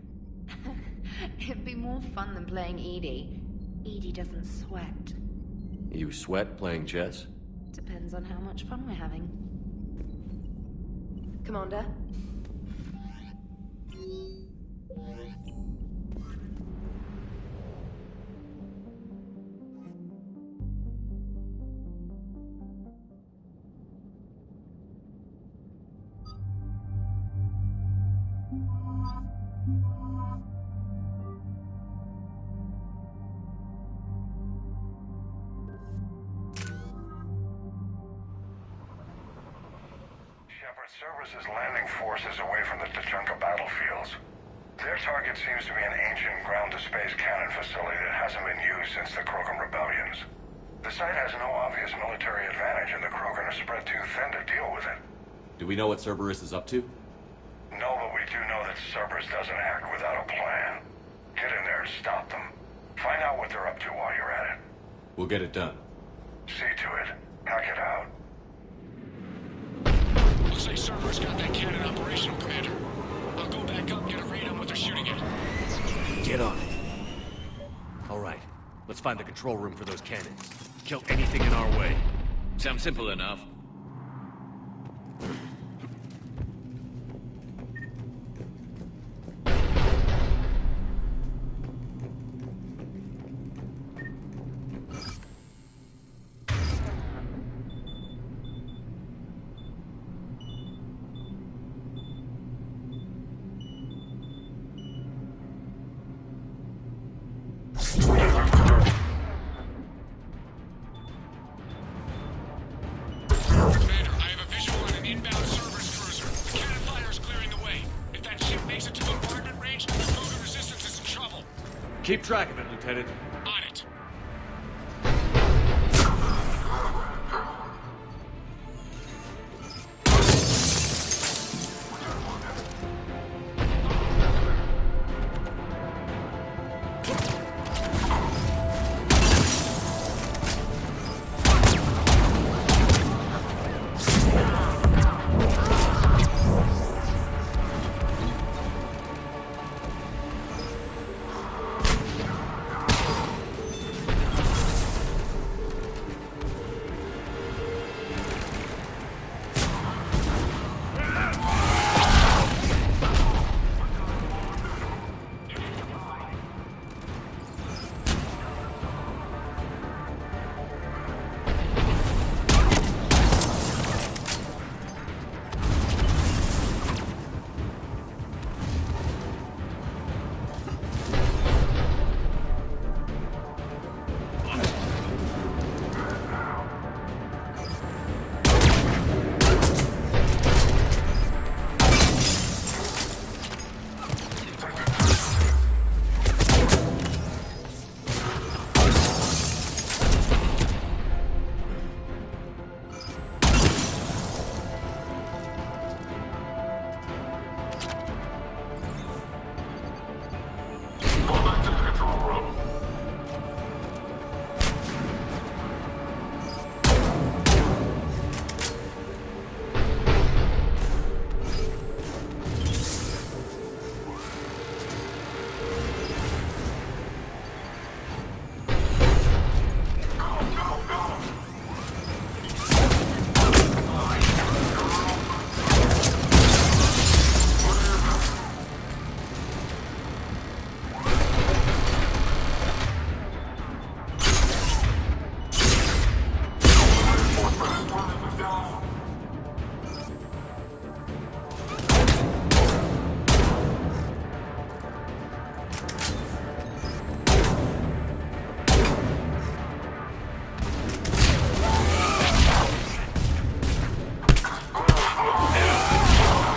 It'd be more fun than playing Edie. Edie doesn't sweat. You sweat playing chess? Depends on how much fun we're having. Commander? Shepard, Cerberus is landing forces away from the Tuchanka battlefields. Their target seems to be an ancient ground-to-space cannon facility that hasn't been used since the Krogan rebellions. The site has no obvious military advantage, and the Krogan are spread too thin to deal with it. Do we know what Cerberus is up to? No, but we do know that Cerberus doesn't act without a plan. Get in there and stop them. Find out what they're up to while you're at it. We'll get it done. See to it. Hack it out. Looks like Cerberus got that cannon operational, Commander. I'll go back up and get a read on what they're shooting at. Get on it. All right. Let's find the control room for those cannons. Kill anything in our way. Sounds simple enough. Keep track of it, Lieutenant. On it.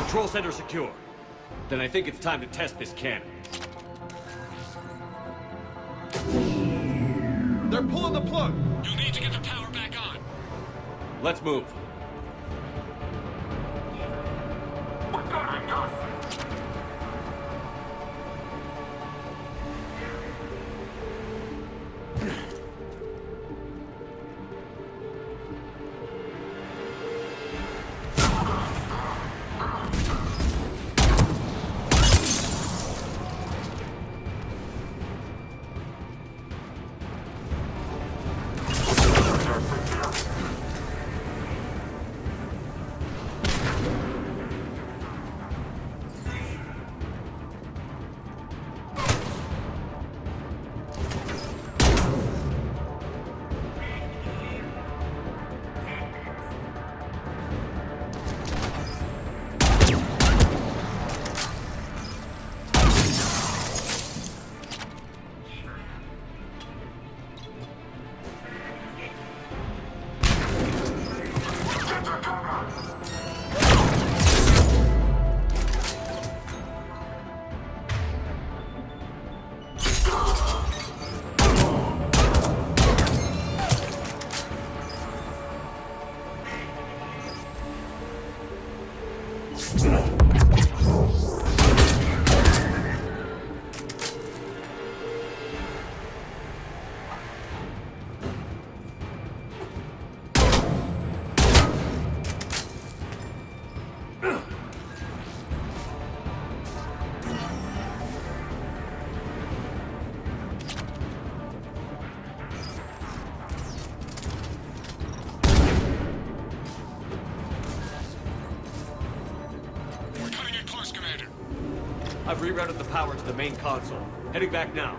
Control center secure. Then I think it's time to test this cannon. They're pulling the plug! You'll need to get the power back on. Let's move. I've rerouted the power to the main console. Heading back now.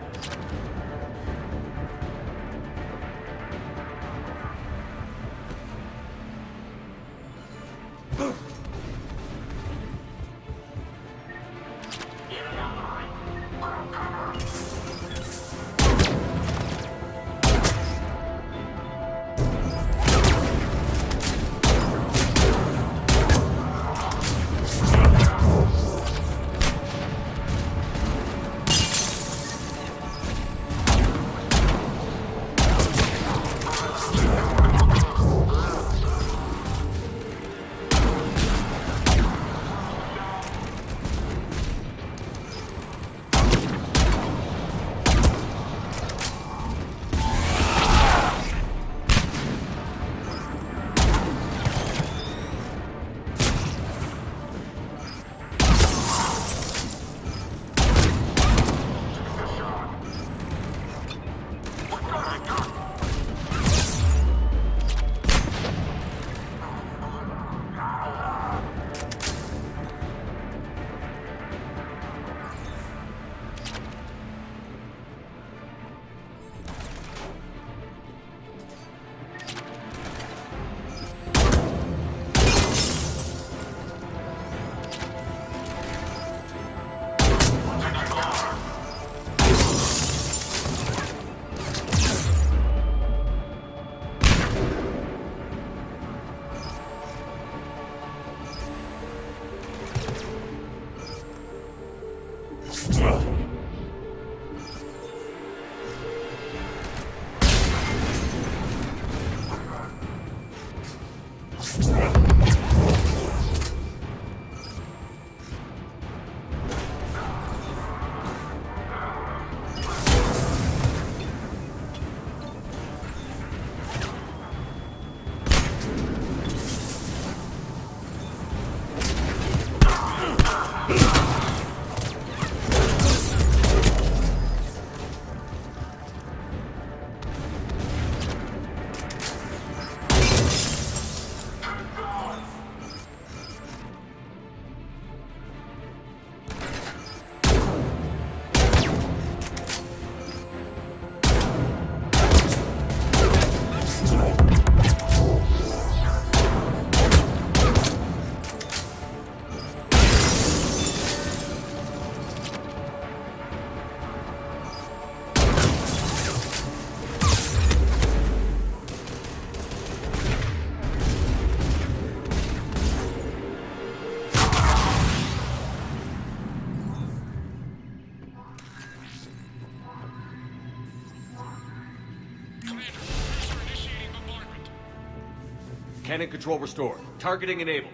Cannon control restored. Targeting enabled.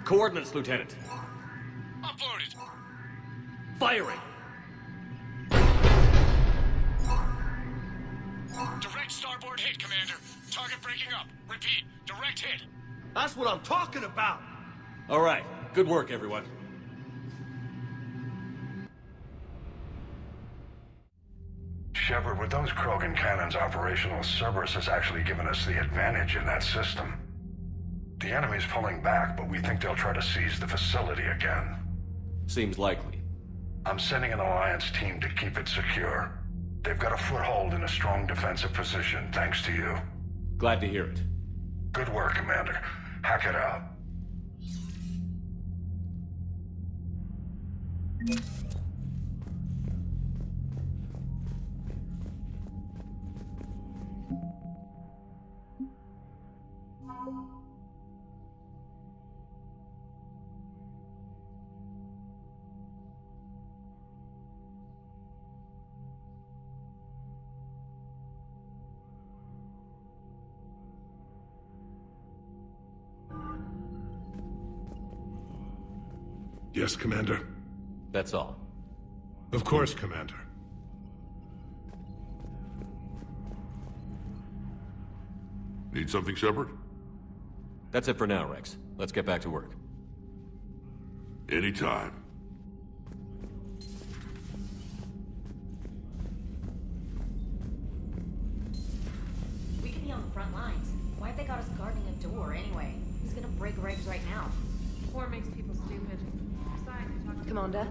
Coordinates, Lieutenant. Uploaded. Firing! Direct starboard hit, Commander. Target breaking up. Repeat, direct hit. That's what I'm talking about! All right. Good work, everyone. Shepard, with those Krogan cannons operational, Cerberus has actually given us the advantage in that system. The enemy's pulling back, but we think they'll try to seize the facility again. Seems likely. I'm sending an Alliance team to keep it secure. They've got a foothold in a strong defensive position, thanks to you. Glad to hear it. Good work, Commander. Hack it out. Yes, Commander. That's all. Of course, Commander. Need something, Shepard? That's it for now, Rex. Let's get back to work. Anytime. We could be on the front lines. Why have they got us guarding a door anyway? Who's gonna break regs right now? War makes people stupid. Besides, you're talking... Commander,